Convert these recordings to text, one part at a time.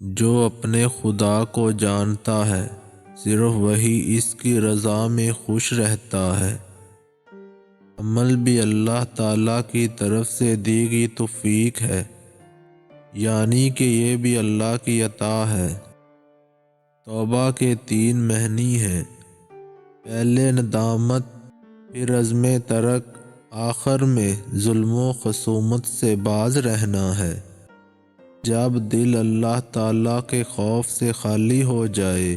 جو اپنے خدا کو جانتا ہے صرف وہی اس کی رضا میں خوش رہتا ہے۔ عمل بھی اللہ تعالیٰ کی طرف سے دی گئی توفیق ہے، یعنی کہ یہ بھی اللہ کی عطا ہے۔ توبہ کے 3 معنی ہیں، پہلے ندامت، پھر عزم ترک، آخر میں ظلم و خصومت سے باز رہنا ہے۔ جب دل اللہ تعالیٰ کے خوف سے خالی ہو جائے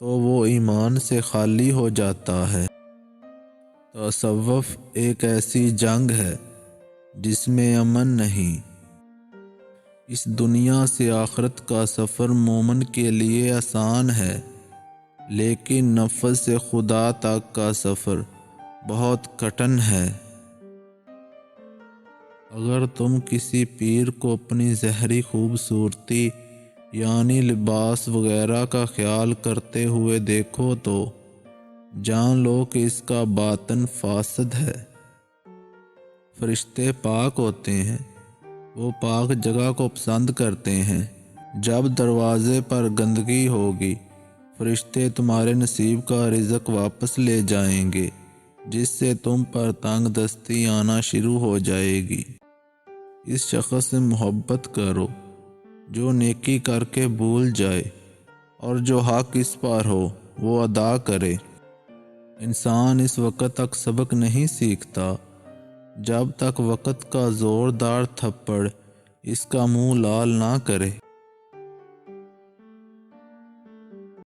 تو وہ ایمان سے خالی ہو جاتا ہے۔ تصوف ایک ایسی جنگ ہے جس میں امن نہیں۔ اس دنیا سے آخرت کا سفر مومن کے لیے آسان ہے، لیکن نفس سے خدا تک کا سفر بہت کٹھن ہے۔ اگر تم کسی پیر کو اپنی ظاہری خوبصورتی یعنی لباس وغیرہ کا خیال کرتے ہوئے دیکھو تو جان لو کہ اس کا باطن فاسد ہے۔ فرشتے پاک ہوتے ہیں، وہ پاک جگہ کو پسند کرتے ہیں۔ جب دروازے پر گندگی ہوگی، فرشتے تمہارے نصیب کا رزق واپس لے جائیں گے، جس سے تم پر تنگ دستی آنا شروع ہو جائے گی۔ اس شخص سے محبت کرو جو نیکی کر کے بھول جائے اور جو حق اس پر ہو وہ ادا کرے۔ انسان اس وقت تک سبق نہیں سیکھتا جب تک وقت کا زوردار تھپڑ اس کا منہ لال نہ کرے۔